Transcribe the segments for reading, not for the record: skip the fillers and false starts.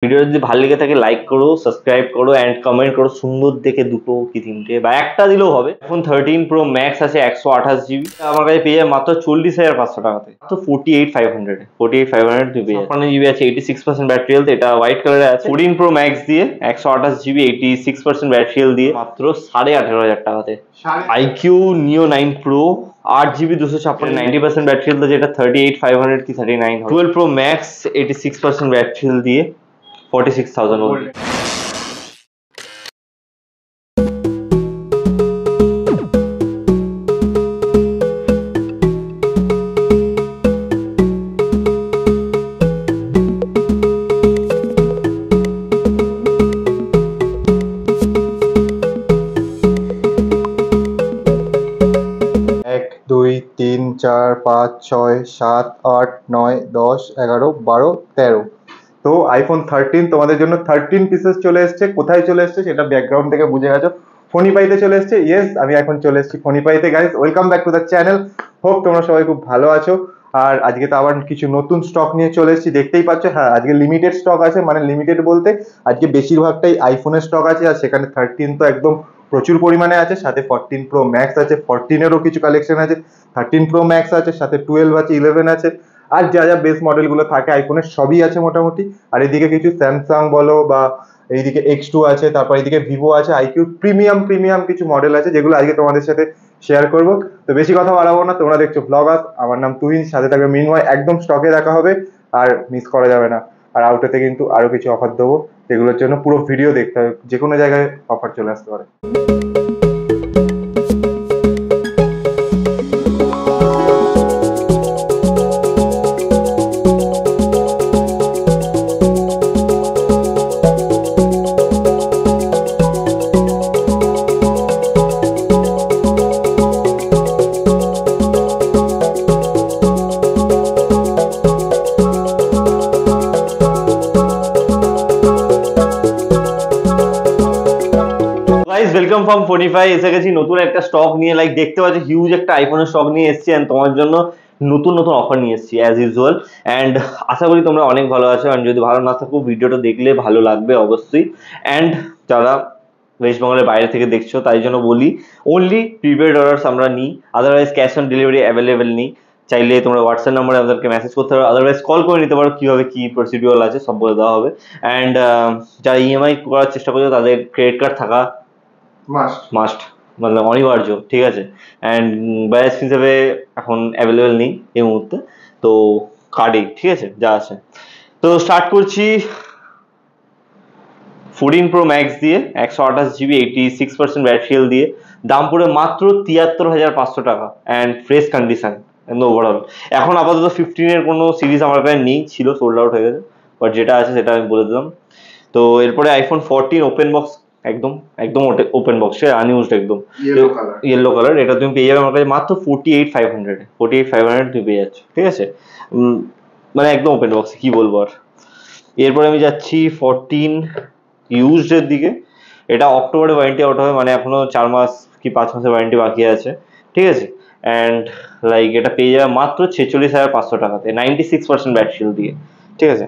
Video যদি ভালো লেগে থাকে লাইক করো, সাবস্ক্রাইব করো অ্যান্ড কমেন্ট করো। সুন্দর দেখে দুটো কি তিনটে বা একটা দিলেও হবে। এখন 13 Pro Max আছে 128 GB, আমার কাছে পেয়ে যাবে মাত্র 40,500 টাকাতে, মাত্র 48,500 48,500 তুমি পেয়ে যাবে। 56 GB আছে, 86% ব্যাটারি হেলথ, এটা হোয়াইট কালারে আছে। 14 Pro Max দিয়ে 128 GB 86% ব্যাটারি হেলথ দিয়ে মাত্র 18,500 টাকাতে। IQ Neo 9 Pro 8 GB 256 90% battery health, যেটা 38,500 কি 39। 12 Pro Max 86% ব্যাটারি হেলথ দিয়ে 46,000 only। দুই তিন চার পাঁচ ছয় সাত আট নয় 10 11 12 13। তো আইফোন 13 তোমাদের জন্য 13 পিসেস চলে এসছে। কোথায় চলে এসছে সেটা ব্যাকগ্রাউন্ড থেকে বুঝে গেছো, ফোনিপাইতে চলে এসছে। ইয়েস, আমি এখন চলে এসেছি ফোনিপাইতে। Guys, welcome back to the channel. Hope তোমরা সবাই খুব ভালো আছো। আর আজকে তো আবার কিছু নতুন স্টক নিয়ে চলে এসেছি, দেখতেই পাচ্ছ। হ্যাঁ, আজকে লিমিটেড স্টক আছে, মানে লিমিটেড বলতে আজকে বেশিরভাগটাই আইফোনের স্টক আছে। আর সেখানে 13 তো একদম প্রচুর পরিমাণে আছে, সাথে 14 Pro Max আছে, 14-এরও কিছু কালেকশন আছে, 13 Pro Max আছে, সাথে 12 আছে, 11 আছে, আর যা যা বেস মডেলগুলো থাকে আইফোনের সবই আছে মোটামুটি। আর এদিকে কিছু স্যামসাং বলো বা এইদিকে X2 আছে, তারপর এইদিকে ভিভো আছে, আইকিউ প্রিমিয়াম কিছু মডেল আছে, যেগুলো আজকে তোমাদের সাথে শেয়ার করবো। তো বেশি কথা বাড়াবো না, তোমরা দেখছো ব্লগার, আমার নাম তুহিন, সাথে থাকবে মিনময়। একদম স্টকে দেখা হবে আর মিস করা যাবে না। আর আউটেতে কিন্তু আরো কিছু অফার দেবো, যেগুলোর জন্য পুরো ভিডিও দেখতে হবে, যে কোনো জায়গায় অফার চলে আসতে পারে। Welcome from Phonify. এসে গেছি নতুন একটা স্টক নিয়ে। লাইক দেখতে পাচ্ছি হিউজ একটা আইফোনের স্টক নিয়ে এসেছি অ্যান্ড তোমার জন্য নতুন অফার নিয়ে এসেছি অ্যাজ ইউজুয়াল। অ্যান্ড আশা করি তোমরা অনেক ভালো আছো। অ্যান্ড যদি ভালো না থাকো ভিডিওটা দেখলে ভালো লাগবে অবশ্যই। অ্যান্ড যারা ওয়েস্ট বেঙ্গলের বাইরে থেকে দেখছো তাই জন্য বলি, অনলি প্রিপেড অর্ডার্স আমরা নিই, otherwise cash on delivery available নেই। চাইলে তোমরা হোয়াটসঅ্যাপ নাম্বারে আমাদেরকে মেসেজ করতে পারো, আদারওয়াইজ কল করে নিতে পারো। কীভাবে কী প্রসিডিউর আছে সব বলে দেওয়া হবে। অ্যান্ড যারা ইএমআই করার চেষ্টা করছো তাদের ক্রেডিট কার্ড থাকা মাস্ট, মানে অনিবার্য, ঠিক আছে। অ্যান্ড ব্যালেন্স হিসেবে এখন অ্যাভেলেবেল নেই এই মুহূর্তে, তো কার্ডেই ঠিক আছে যা আছে। তো স্টার্ট করছি 14 Pro Max দিয়ে 128 GB 86% ব্যাটারি হেলথ দিয়ে, দাম পড়ে মাত্র 73,500 টাকা অ্যান্ড ফ্রেশ কন্ডিশন ওভারঅল। এখন আপাতত 15-এর কোনো সিরিজ আমার কাছে নেই, ছিল সোল্ড আউট হয়ে গেছে, বাট যেটা আছে সেটা আমি বলে দিলাম। তো এরপরে আইফোন 14 ওপেন বক্স, একদম ওপেন বক্স, আনইউজড, একদম ইয়েলো কালার। এটা তুমি পেয়ে যাবে আমার কাছে মাত্র 48,500 তুমি পেয়ে যাচ্ছ, ঠিক আছে। মানে একদম ওপেন বক্স, কি বলবো আর। এরপরে আমি যাচ্ছি 14 ইউজড এর দিকে। এটা অক্টোবরে ওয়ারেন্টি আউট হবে, মানে এখনো 4 মাস কি 5 মাসের ওয়ারেন্টি বাকি আছে, ঠিক আছে। অ্যান্ড লাইক এটা পেয়ে যাবে মাত্র 46,500 টাকাতে 96% ব্যাটারি হেলথ দিয়ে, ঠিক আছে।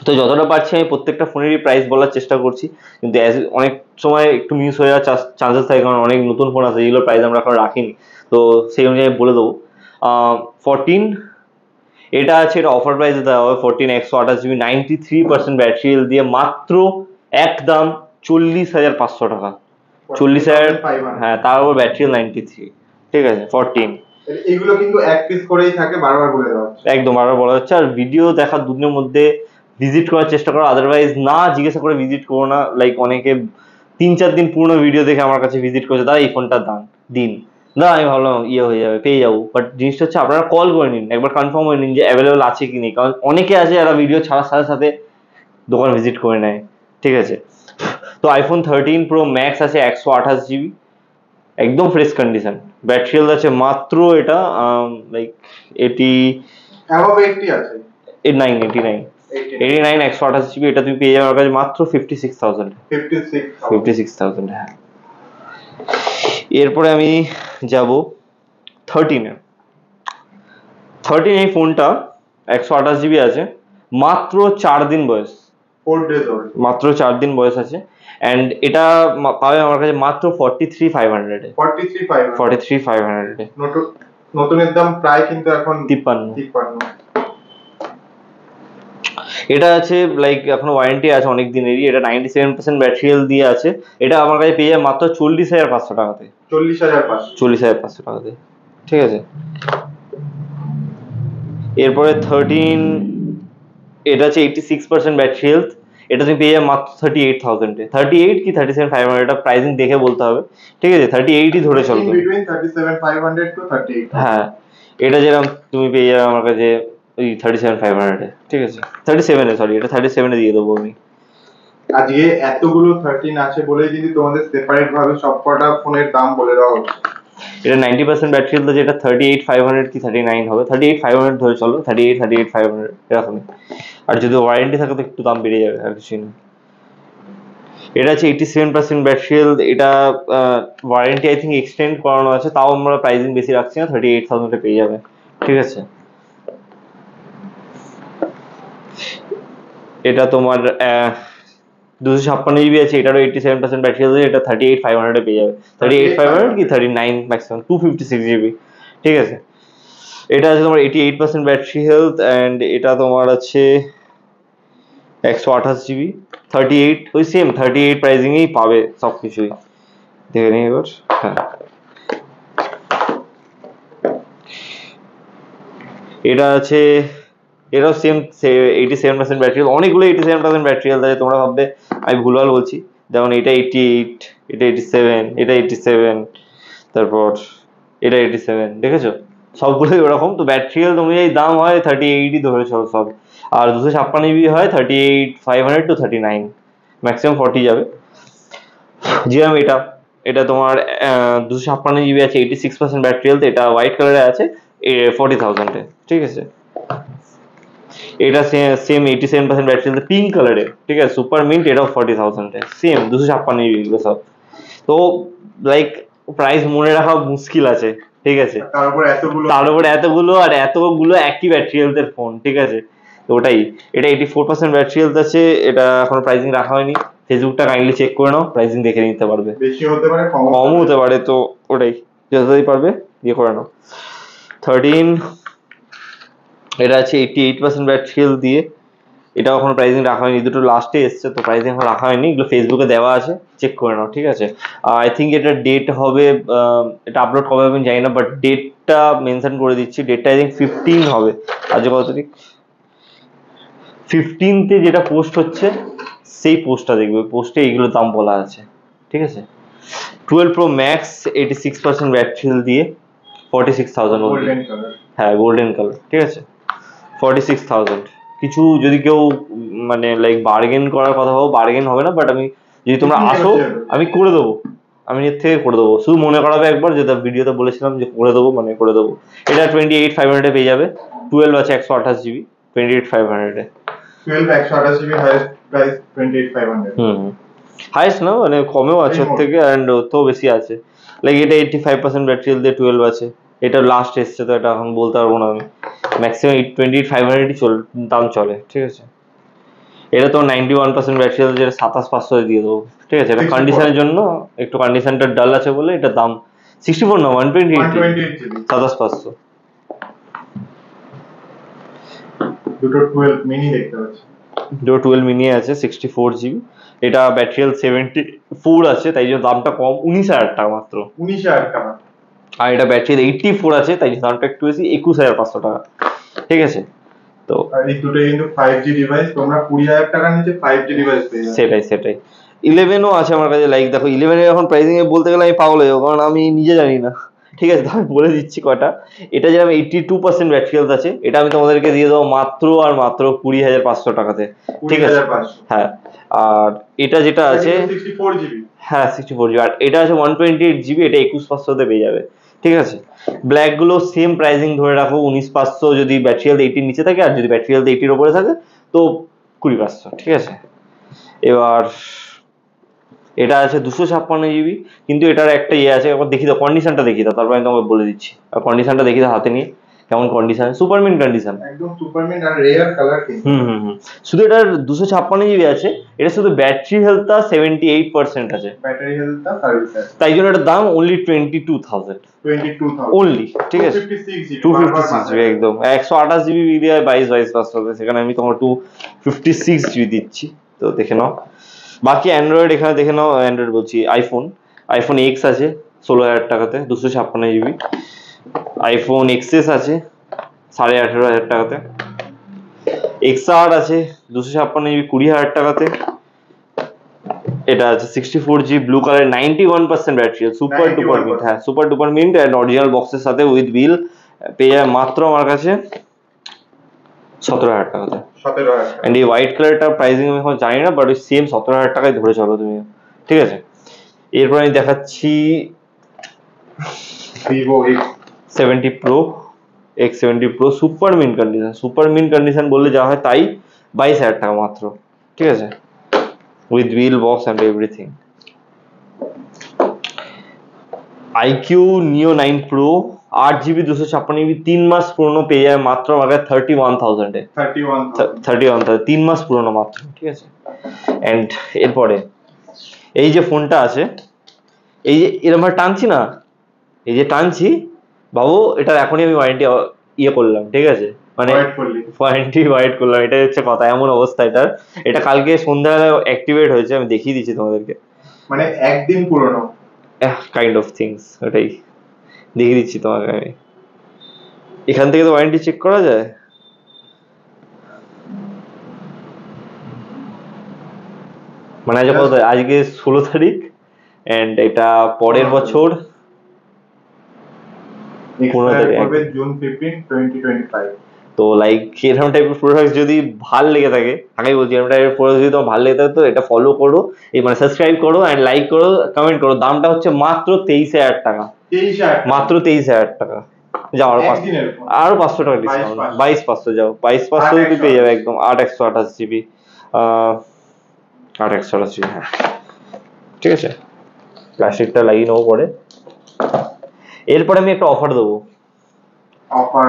তো যতটা পারছি আমি প্রত্যেকটা ফোনেরই প্রাইস বলার চেষ্টা করছি, কিন্তু অনেক সময় একটু মিস হয়ে যাওয়ার চান্সেস থাকে, কারণ অনেক নতুন ফোন আছে যেগুলোর প্রাইস আমরা এখন রাখিনি। তো সেই অনুযায়ী বলে দেবো। 14 এটা আছে, এটা অফার প্রাইসে দেওয়া হবে। 14 128 GB 93% ব্যাটারি হেলথ দিয়ে মাত্র একদম 40,500 টাকা, 40,000। হ্যাঁ, তার উপর ব্যাটারি হেলথ 93, ঠিক আছে। 14 এগুলো কিন্তু এক পিস করেই থাকে, বারবার বলে দেওয়া হচ্ছে, একদম বারবার বলা হচ্ছে। আর ভিডিও দেখার দুদিনের মধ্যে ভিজিট করার চেষ্টা করো, আদারওয়াইজ না জিজ্ঞাসা করে ভিজিট করো না। লাইক অনেকে 3-4 দিন পুরনো ভিডিও দেখে আমার কাছে ভিজিট করেছে, দাদা এই ফোনটা দিন না, আমি ভাবলাম হয়ে যাবে, পেয়ে যাবো। বাট জিনিসটা হচ্ছে আপনারা কল করে নিন, একবার কনফার্ম হয়ে নিন যে অ্যাভেলেবেল আছে কি নেই, কারণ অনেকে আছে যারা ভিডিও ছাড়ার সাথে সাথে দোকান ভিজিট করে নেয়, ঠিক আছে। তো আইফোন 13 Pro Max আছে 128 GB, একদম ফ্রেশ কন্ডিশন, ব্যাটারি হেলথ আছে মাত্র এটা লাইক 80 আছে, 89 128 GB। এটা তুমি পেয়ে যাবে আমার কাছে মাত্র 56,000। হ্যাঁ। এরপরে আমি যাব 13-এ। এই ফোনটা 128 GB আছে, মাত্র 4 দিন বয়স, 4 days old, মাত্র 4 দিন বয়স আছে। অ্যান্ড এটা পাবে আমার কাছে মাত্র 43,500 এ। 43,500 43,500 এ। নতুনের দাম প্রায় কিন্তু এখন 53। এটা আছে লাইক এখনো ওয়ারেন্টি আছে অনেক দিনেরই। এটা 97% ব্যাটারি হেলথ দিয়ে আছে। এটা আমার কাছে পেয়ে যাবে মাত্র 40,500 টাকাতে। 40,500 টাকাতে, ঠিক আছে। এরপরে 13, এটা হচ্ছে 86% ব্যাটারি হেলথ। এটা তুমি পেয়ে যাবে মাত্র 38,000 এ। 38 কি 37,500, এটা প্রাইসিং দেখে বলতে হবে, ঠিক আছে। 38ই ধরে চলো তুমি। between 37,500 to 38,000। হ্যাঁ, এটা যেরকম তুমি পেয়ে যাবে আমার কাছে ওই 37,500 এ, ঠিক আছে। 37 এ, সরি, এটা 37 এ দিয়ে দেবো আমি। আজকে এতগুলো 13 আছে বলে যদি তোমাদের সেপারেট ভাবে সবকটা ফোনের দাম বলে দেওয়া হচ্ছে। এটা 90% ব্যাটারি হেলথ আছে। এটা 38,500 কি 39 হবে। 38,500 ধরে চলো, 38,500 এরকমই। আর যদি ওয়ারেন্টি থাকে তো একটু দাম বেড়ে যাবে, আর কিছুই না। এটা আছে 87% ব্যাটারি হেলথ। এটা ওয়ারেন্টি আই থিঙ্ক এক্সটেন্ড করানো আছে, তাও আমরা প্রাইসিং বেশি রাখছি না, 38,000 এ পেয়ে যাবে, ঠিক আছে। এটা তোমার 256 জিবি আছে, এটারও 87% ব্যাটারি হেলথ। এটা 38,500 এ পেয়ে যাবে। 38,500 কি 39 ম্যাক্সিমাম, 256 জিবি, ঠিক আছে। এটা আছে তোমার 88% ব্যাটারি হেলথ। অ্যান্ড এটা তোমার আছে 128 জিবি, 38, ওই সেম 38 প্রাইসিংয়েই পাবে সব কিছুই। দেখে নিই এবার। হ্যাঁ, এটা আছে, এটাও সেম 87% ব্যাটারি হেলথ। অনেকগুলো 87% ব্যাটারি হেলথ আছে, তোমরা ভাববে আমি ভুলভাল বলছি। যেমন এটা 88, এটা 87, এটা 87, তারপর এটা 87, দেখেছো? সবগুলোই ওরকম। তো ব্যাটারি হেলথ অনুযায়ী দাম হয় 38ই ধরে চলো সব। আর 256 জিবি হয় 38,500 to 39, ম্যাক্সিমাম 40 যাবে। যেরকম এটা তোমার 256 জিবি আছে, 86% ব্যাটারি হেলথ। এটা হোয়াইট কালারে আছে 40,000 এ, ঠিক আছে। এটা সেম 87% ব্যাটারি হেলথ পিঙ্ক কালারে, ঠিক আছে, সুপার মিন্ট। এটাও 40,000 এ, সেম 256 জিবি এগুলো সব। তো লাইক প্রাইস মনে রাখা মুশকিল আছে, ঠিক আছে। তার উপরে এতগুলো আর এতগুলো একই ব্যাটারি হেলথের ফোন, ঠিক আছে। তো ওটাই, এটা 84% ব্যাটারি হেলথ আছে। এটা এখন প্রাইসিং রাখা হয়নি। ফেসবুকটা কাইন্ডলি চেক করে নাও, প্রাইসিং দেখে নিতে পারবে। বেশি হতে পারে, কম হতে পারে, তো ওটাই যতই পারবে দিয়ে করে নাও। 13, এটা আছে 88% ব্যাটারি হেলথ দিয়ে। এটা এখনো প্রাইসিং রাখা হয়নি, দুটো লাস্টে এসছে, তো প্রাইসিং এখন রাখা হয়নি। এগুলো ফেসবুকে দেওয়া আছে, চেক করে নাও, ঠিক আছে। আই থিঙ্ক এটা ডেট হবে, এটা আপলোড কবে হবে আমি জানি না, বাট ডেটটা মেনশন করে দিচ্ছি। ডেটটা আই থিঙ্ক 15 হবে। আজকে কত তারিখ? 15তে যেটা পোস্ট হচ্ছে সেই পোস্টটা দেখবে, পোস্টে এইগুলোর দাম বলা আছে, ঠিক আছে। 12 Pro Max 86% ব্যাটারি হেলথ দিয়ে 46,000 অবধি। হ্যাঁ, গোল্ডেন কালার, ঠিক আছে, 46,000। কিছু যদি কেউ মানে লাইক বার্গেন করার কথা ভাবো, বার্গেন হবে না, বাট আমি যদি তোমরা আসো আমি করে দেবো, আমি এর থেকে করে দেবো। শুধু মনে করাবে একবার, যেটা ভিডিওতে বলেছিলাম যে করে দেবো, মানে করে দেবো। এটা 28,500 এ পেয়ে যাবে। 12 আছে 128 জিবি, 28,500 এ। 12 128 জিবি হাইয়েস্ট প্রাইস 28,500। হাইয়েস্ট না, মানে কমেও আছে ওর থেকে, অ্যান্ড ওর থেকেও বেশি আছে। লাইক এটা 85% ব্যাটারি হেলথ দিয়ে 12 আছে। এটা লাস্ট এসছে, তো এটা এখন বলতে পারবো না আমি। ম্যাক্সিমাম 28,500 দাম চলে, ঠিক আছে। এটা তো 91% ব্যাটারি হেলথ, যেটা 27,500 দিয়ে দেবো, ঠিক আছে। এটা কন্ডিশনের জন্য, একটু কন্ডিশনটা ডাল আছে বলে এটার দাম 64 না 128 জিবি 27,500। দুটো 12 মিনি দেখতে পাচ্ছি। দুটো 12 মিনি আছে 64 জিবি। এটা ব্যাটারি হেলথ 74 আছে, তাই জন্য দামটা কম, 19,000 টাকা মাত্র। 19,000 টাকা। আর এটা ব্যাটারি হেলথ 84 আছে, তাই জন্য দামটা একটু বেশি, 21,500 টাকা, ঠিক আছে। তো এই দুটোই কিন্তু 5G ডিভাইস, তোমরা 20,000 টাকার নিচে 5G ডিভাইস পেয়ে যাবে। সেটাই 11ও আছে আমার কাছে। লাইক দেখো 11 এর এখন প্রাইসিং এ বলতে গেলে আমি পাগল হয়ে যাবো, কারণ আমি নিজে জানি না, ঠিক আছে। তো আমি বলে দিচ্ছি কটা। এটা যেরকম 82% ব্যাটারি হেলথ আছে, এটা আমি তোমাদেরকে দিয়ে দেবো মাত্র আর মাত্র 20,500 টাকাতে, ঠিক আছে। 20,500। হ্যাঁ, আর এটা যেটা আছে 64 জিবি। হ্যাঁ 64 জিবি, আর এটা আছে 128 জিবি। এটা 21,500 পেয়ে যাবে, ঠিক আছে। ব্ল্যাক গুলো সেম প্রাইসিং ধরে রাখো, 19,500 যদি ব্যাটারি হেলথ 80 নিচে থাকে, আর যদি ব্যাটারি হেলথ 80 ওপরে থাকে তো 20,500, ঠিক আছে। এবার এটা আছে 256 জিবি, কিন্তু এটার একটা ইয়ে আছে, একবার দেখি দাও কন্ডিশনটা, দেখি দাও, তারপর আমি তোমাকে বলে দিচ্ছি। আর কন্ডিশনটা দেখি দাও হাতে নিয়ে, কেমন কন্ডিশন, সুপার মিন্ট কন্ডিশন, একদম সুপারম্যান আর রেয়ার কালার কিন্তু। শুধু এটার 256 জিবি আছে, এটা শুধু ব্যাটারি হেলথটা 78% আছে, ব্যাটারি হেলথটা 30 তাই জন্য এটার দাম অনলি 22,000 অনলি, ঠিক আছে 256 জিবি একদম 128 জিবি দিয়ে 22 হবে, সেখানে আমি তোমার 256 জিবি দিচ্ছি, তো দেখে নাও। বাকি অ্যান্ড্রয়েড এখানে দেখে নাও, অ্যান্ড্রয়েড বলছি আইফোন এক্স আছে 16,000 টাকাতে 256 জিবি, আইফোন এক্সএস আছে 18,500 টাকাতে, এক্সআর আছে 256 জিবি 20,000 টাকাতে, এটা আছে 64 GB blue colour 91% battery, super duper mint, হ্যাঁ super duper mint and original বক্সের সাথে উইথ বিল পেয়ে যাবে মাত্র আমার কাছে 17,000 টাকাতে। 17,000 এন্ড এই হোয়াইট কালারটার প্রাইসিং আমি এখন জানি না, বাট ওই সেম 17,000 টাকায় ধরে চলো তুমি, ঠিক আছে। এরপর আমি দেখাচ্ছি Vivo X70 Pro super mint condition বললে যা হয় তাই, 22,000 টাকা মাত্র, ঠিক আছে, with bill box and everything. iQOO Neo 9 Pro 8 GB 256 GB 3 মাস পুরনো পেয়ে যাবে মাত্র আমার কাছে 31,000 এ, 31,000 3 মাস পুরনো মাত্র, ঠিক আছে। অ্যান্ড এরপরে এই যে ফোনটা আছে, এই যে এরকম টানছি না, এই যে টানছি বাবু, এটার এখনই আমি ওয়ারেন্টি ইয়ে করলাম, ঠিক আছে, মানে ওয়ারেন্টি হোয়াইট করলাম, এটাই হচ্ছে কথা, এমন অবস্থা এটার। এটা কালকে সন্ধ্যাবেলা অ্যাক্টিভেট হয়েছে, আমি দেখিয়ে দিচ্ছি তোমাদেরকে, মানে একদিন পুরনো কাইন্ড অফ থিংস, ওটাই দেখিয়ে দিচ্ছি তোমাকে আমি। এখান থেকে তো ওয়ারেন্টি চেক করা যায়, মানে আজ কত, আজকে 16 তারিখ এন্ড এটা পরের বছর 15 তারিখ, জুন 15, 2025। তো লাইক এরকম টাইপের প্রোডাক্ট যদি ভাল লেগে থাকে, আগেই বলছি এরকম টাইপের প্রোডাক্ট যদি তোমার ভালো লেগে থাকে তো এটা ফলো করো, এই মানে সাবস্ক্রাইব করো অ্যান্ড লাইক করো, কমেন্ট করো। দামটা হচ্ছে মাত্র 23,000 টাকা, মাত্র 23,000 টাকা। যাও আরো 500 টাকা ডিসকাউন্ট, 22,500, যাও 22,500 যদি পেয়ে যাবে একদম 8/128 জিবি 8/128 জিবি, হ্যাঁ ঠিক আছে, প্লাস্টিকটা লাগিয়ে নেবো পরে। এরপরে আমি একটা অফার দেবো, অফার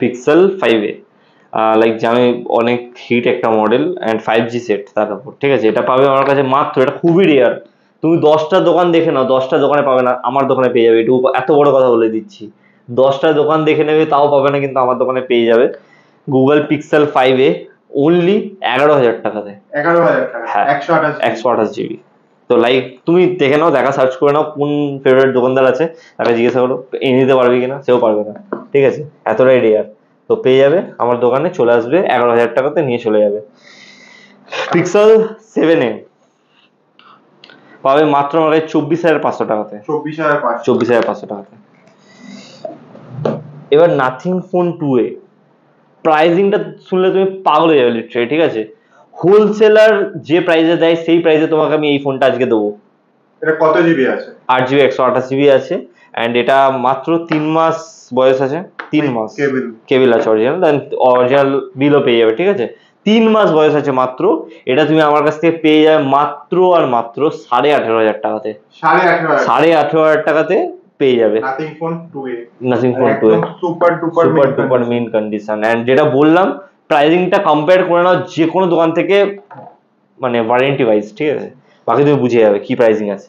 পিক্সেল 5a লাইক জানি অনেক হিট একটা মডেল অ্যান্ড 5G সেট তার উপর, ঠিক আছে। এটা পাবে আমার কাছে মাত্র, এটা খুবই রেয়ার, তুমি 10টা দোকান দেখে নাও, 10টা দোকানে পাবে না, আমার দোকানে পেয়ে যাবে, একটু এত বড় কথা বলে দিচ্ছি, 10টা দোকান দেখে নেবে তাও পাবে না, কিন্তু আমার দোকানে পেয়ে যাবে। গুগল পিক্সেল 5a অনলি 11,000 টাকাতে, 11,000 টাকা, হ্যাঁ 128 128 জিবি। তো লাইক তুমি দেখে নাও, সার্চ করে নাও কোন ফেভারিট দোকানদার আছে, তাকে জিজ্ঞাসা করো এনে দিতে পারবে কিনা, সেও পারবে না, ঠিক আছে, এতটাই রেয়ার। তো পেয়ে যাবে আমার দোকানে, চলে আসবে 11,000 টাকাতে নিয়ে চলে যাবে। পিক্সেল 7a পাবে মাত্র আমার কাছে 24,500 টাকাতে, 24,500 টাকাতে। এবার নাথিং ফোন 2a প্রাইসিংটা শুনলে তুমি পাগল হয়ে যাবে লিটারালি, ঠিক আছে। হোলসেলার যে প্রাইসে দেয় সেই প্রাইসে তোমাকে আমি এই ফোনটা আজকে দেবো। এটা কত জিবি আছে? 8 জিবি 128 জিবি আছে, অ্যান্ড এটা মাত্র 3 মাস বয়স আছে, 3 মাস কেবিল আছে অরিজিনাল বিলও পেয়ে যাবে, ঠিক আছে। 3 মাস বয়স আছে মাত্র, এটা তুমি আমার কাছ থেকে পেয়ে যাবে মাত্র আর মাত্র 18,500 টাকাতে, 18,500 টাকাতে পেয়ে যাবে nothing phone 2a super duper mint condition. And যেটা বললাম প্রাইসিংটা কম্পেয়ার করে নাও যে কোনো দোকান থেকে, মানে ওয়ারেন্টি ওয়াইজ, ঠিক আছে, বাকি তুমি বুঝে যাবে কি প্রাইসিং আছে।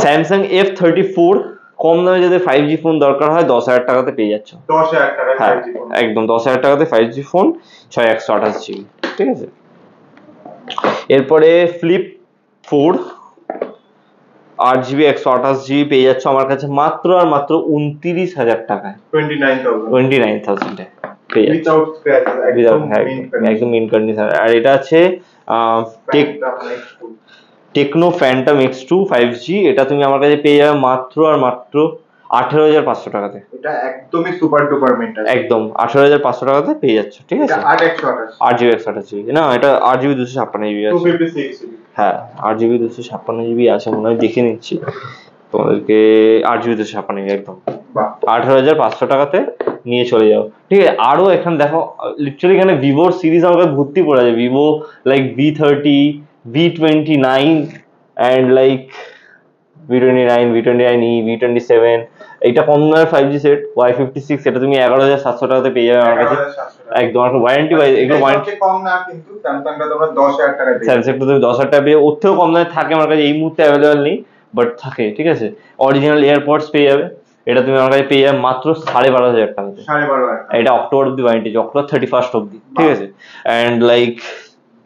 স্যামসাং F34 কম দামে যদি 5G ফোন দরকার হয় 10,000 টাকাতে পেয়ে যাচ্ছ, 10,000 টাকা, হ্যাঁ একদম 10,000 টাকাতে 5G ফোন 6/128 জিবি, ঠিক আছে। এরপরে ফ্লিপ 4 8 জিবি 128 জিবি পেয়ে যাচ্ছ আমার কাছে মাত্র আর মাত্র 29,000 টাকায়, 29,000 পেয়ে যাচ্ছ, একদম ইন কন্ডিশন। আর এটা আছে টেকনো ফ্যান্টম X2 5G, এটা তুমি আমার কাছে পেয়ে যাবে মাত্র আর মাত্র 18,500 টাকাতে, এটা একদমই সুপার ডুপার মিন্ট, একদম 18,500 টাকাতে পেয়ে যাচ্ছ, ঠিক আছে। 8 জিবি 128 না, এটা 8 জিবি 256 জিবি আছে, 256 জিবি, হ্যাঁ 8 জিবি 256 জিবি আছে মনে হয়, দেখে নিচ্ছি তোমাদেরকে। 8 জিবি 256 জিবি একদম 18,500 টাকাতে নিয়ে চলে যাও, ঠিক আছে। আরো এখানে দেখো লিটারালি এখানে ভিভোর সিরিজ আমার কাছে ভর্তি পড়ে আছে, Vivo like V30 V29 and like V29, V29e, V27, এইটা কম দামের 5G সেট Y56, এটা তুমি 11,700 টাকাতে পেয়ে যাবে আমার কাছে 11,700 টাকা। একদম। আর ওয়ারেন্টি ওয়াইজ এগুলো ওয়ারেন্টি কম না, কিন্তু স্যামসাংটা তোমরা 10,000 টাকায় পেয়ে যাবে। স্যামসাংটা তুমি 10,000 টাকা পেয়ে, ওর থেকেও কম দামে থাকে আমার কাছে এই মুহূর্তে অ্যাভেলেবেল নেই, বাট থাকে, ঠিক আছে। অরিজিনাল এয়ারপডস পেয়ে যাবে, এটা তুমি আমার কাছে পেয়ে যাবে মাত্র 12,500 টাকাতে। 12,500। এটা অক্টোবর অব্দি ওয়ারেন্টি, অক্টোবর 31 অব্দি, ঠিক আছে। অ্যান্ড লাইক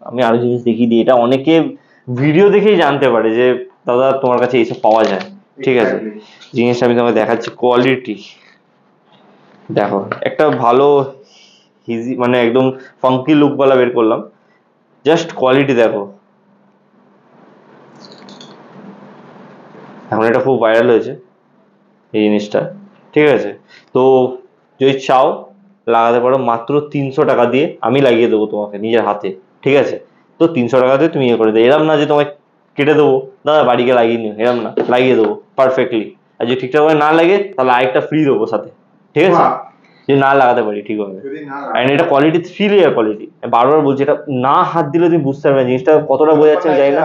আমি আরো জিনিস দেখিয়ে দিই, এটা অনেকে ভিডিও দেখেই জানতে পারে যে দাদা তোমার কাছে এইসব পাওয়া যায়, ঠিক আছে। জিনিসটা আমি তোমাকে দেখাচ্ছি, কোয়ালিটি দেখো, একটা ভালো ইজি মানে একদম ফাঙ্কি লুক वाला বের করলাম, জাস্ট কোয়ালিটি দেখো। এখন এটা খুব ভাইরাল হয়েছে এই জিনিসটা, ঠিক আছে। তো যদি চাও লাগাতে পারো মাত্র 300 টাকা দিয়ে, আমি লাগিয়ে দেবো তোমাকে নিজের হাতে, ঠিক আছে। তো 300 টাকাতে তুমি ইয়ে করে দেবো, এরম না যে তোমায় কেটে দেবো দাদা বাড়িকে লাগিয়ে নিও, এরম না, লাগিয়ে দেবো পারফেক্টলি। আর যদি ঠিকঠাক ভাবে না লাগে তাহলে আরেকটা ফ্রি দেবো সাথে, ঠিক আছে, যদি না লাগাতে পারি ঠিকভাবে। অ্যান্ড এটা কোয়ালিটি 3 লেয়ার কোয়ালিটি, বারবার বলছি, এটা না হাত দিলে তুমি বুঝতে পারবে না জিনিসটা কতটা বোঝাচ্ছে আমি জানি না,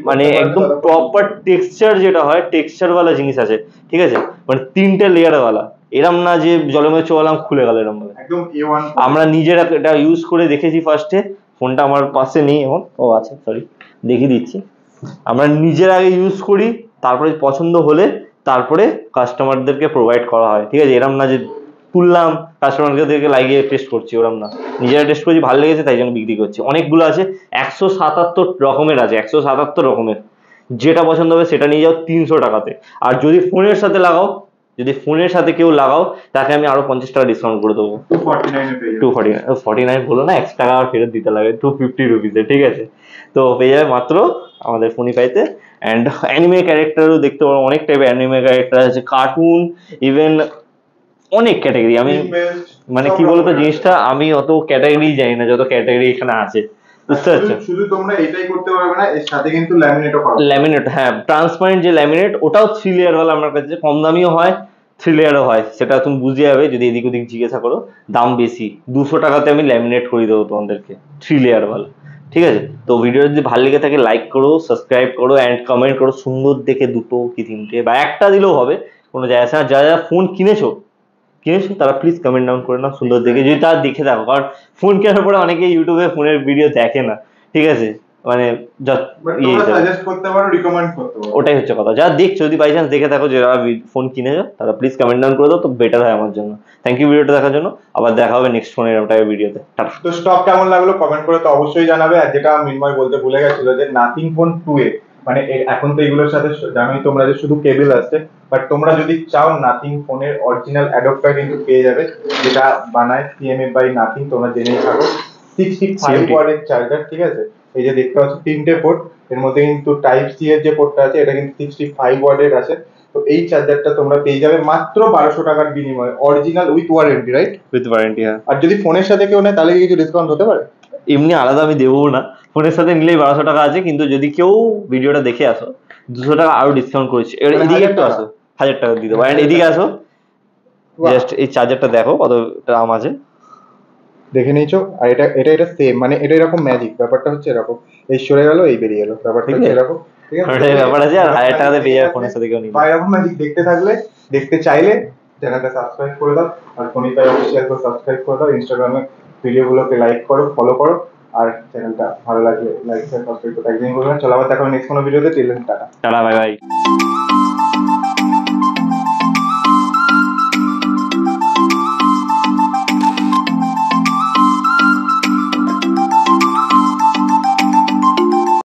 মানে একদম প্রপার টেক্সচার যেটা হয়, টেক্সচার वाला জিনিস আছে, ঠিক আছে। মানে 3টে লেয়ার वाला, এরম না যে জলের মধ্যে চলাম খুলে গেল এরম ভাবে। একদম A1। আমরা নিজেরা এটা ইউজ করে দেখেছি ফার্স্টে, ফোনটা আমার পাশে নেই এখন, ও আছে সরি, দেখিয়ে দিচ্ছি। আমরা নিজের আগে ইউজ করি, তারপরে পছন্দ হলে তারপরে কাস্টমারদেরকে প্রোভাইড করা হয়, ঠিক আছে। এরম না যে তুললাম কাস্টমারদেরকে লাগিয়ে টেস্ট করছি, ওরম না, নিজেরা টেস্ট করছি, ভালো লেগেছে তাই জন্য বিক্রি করছি। অনেকগুলো আছে, 177 রকমের আছে, 177 রকমের, যেটা পছন্দ হবে সেটা নিয়ে যাও 300 টাকাতে। আর যদি ফোনের সাথে লাগাও, যদি ফোনের সাথে কেউ লাগাও, তাকে আমি আরো 50 টাকা ডিসকাউন্ট করে দেবো। 249 এ পেয়ে যাবে। 249 বলো না, 1 টাকা আর ফেরত দিতে লাগে, 250 রুপিসে, ঠিক আছে। তো পেয়ে যাবে মাত্র আমাদের ফোনিফাইতে। অ্যান্ড অ্যানিমে ক্যারেক্টারও দেখতে পারো, অনেক টাইপের অ্যানিমে ক্যারেক্টার আছে, কার্টুন, ইভেন অনেক ক্যাটাগরি। আমি মানে কি বলতো জিনিসটা, আমি অত ক্যাটাগরি জানি না যত ক্যাটাগরি এখানে আছে, বুঝতে পারছো। শুধু তোমরা এটাই করতে পারবে না, এর সাথে কিন্তু ল্যামিনেটও পাবে। ল্যামিনেট, হ্যাঁ, ট্রান্সপারেন্ট যে ল্যামিনেট, ওটাও 3 লেয়ার वाला আমার কাছে, কম দামিও হয় 3 লেয়ারও হয়, সেটা তুমি বুঝে যাবে যদি এদিক ওদিক জিজ্ঞাসা করো। দাম বেশি, 200 টাকাতে আমি ল্যামিনেট করে দেবো তোমাদেরকে 3 লেয়ার वाला, ঠিক আছে। তো ভিডিও যদি ভালো লেগে থাকে লাইক করো, সাবস্ক্রাইব করো, অ্যান্ড কমেন্ট করো, সুন্দর দেখে 2টো কি 3টে বা একটা দিলেও হবে, কোনো যায় আসে না। যারা যারা ফোন কিনেছো তারা প্লিজ কমেন্ট ডাউন করে নাও সুন্দর দেখে, যদি তারা দেখে থাকো, কারণ ফোন কেনার পরে অনেকে ইউটিউবে ফোনের ভিডিও দেখে না, ঠিক আছে, মানে সাজেস্ট করতে পারো, রিকমেন্ড করতে পারো, ওটাই হচ্ছে কথা। যারা দেখছো, যদি বাই চান্স দেখে থাকো যে যারা ফোন কিনেছো, তারা প্লিজ কমেন্ট ডাউন করে দাও, তো বেটার হয় আমার জন্য। থ্যাংক ইউ ভিডিওটা দেখার জন্য, আবার দেখা হবে নেক্সট ফোনের এরকম টাইপের ভিডিওতে। তো স্টক কেমন লাগলো কমেন্ট করে তো অবশ্যই জানাবে। আর যেটা মিনময় বলতে ভুলে গেছিল, যে নাথিং ফোন 2 মানে এখন তো এগুলোর সাথে জানোই তোমরা যে শুধু কেবল আসছে, বাট তোমরা যদি চাও নাথিং ফোনের অরিজিনাল অ্যাডাপ্টার কিন্তু পেয়ে যাবে, যেটা বানায় সিএমএফ বাই নাথিং, তোমরা জেনেই থাকো। 65 ওয়াটের চার্জার, ঠিক আছে। এই যে দেখতে পাচ্ছ 3টে পোর্ট, এর মধ্যে কিন্তু টাইপ সি এর যে পোর্টটা আছে এটা কিন্তু 65 ওয়াটের আছে। তো এই চার্জারটা তোমরা পেয়ে যাবে মাত্র 1200 টাকার বিনিময়ে, original with warranty, right? With warranty, হ্যাঁ। আর যদি ফোনের সাথে কেউ নেয় তাহলে কি কিছু ডিসকাউন্ট হতে পারে? এমনি আলাদা আমি দেবো না, ফোনের সাথে নিলেই 1200 টাকা আছে, কিন্তু যদি কেউ ভিডিওটা দেখে আসো 200 টাকা আরো ডিসকাউন্ট করেছি। এবার এদিকে একটু আসো, 1000 টাকা দিয়ে দেবো। অ্যান্ড এদিকে আসো, জাস্ট এই চার্জারটা দেখো কত দাম আছে, দেখে নিয়েছো। আর এটা সেম, মানে এটা এরকম ম্যাজিক, ব্যাপারটা হচ্ছে এরকম, এই সরে গেল এই বেরিয়ে গেল, ব্যাপারটা হচ্ছে এরকম, ঠিক আছে। ওটাই ব্যাপার আছে। আর 1000 টাকাতে পেয়ে যাবে ফোনের সাথে কেউ নিলে। বা এরকম ম্যাজিক দেখতে চাইলে চ্যানেলটা সাবস্ক্রাইব করে দাও, আর ফোনিফাই অফিসিয়াল করে সাবস্ক্রাইব করে দাও, ইনস্টাগ্রামে ভিডিওগুলোকে লাইক করো, ফলো করো, আর চ্যানেলটা ভালো লাগলে লাইক শেয়ার সাবস্ক্রাইব করতে একদিন করবেন। চলো আবার দেখা হবে নেক্সট কোনো ভিডিওতে। Till then tata, tata, bye by.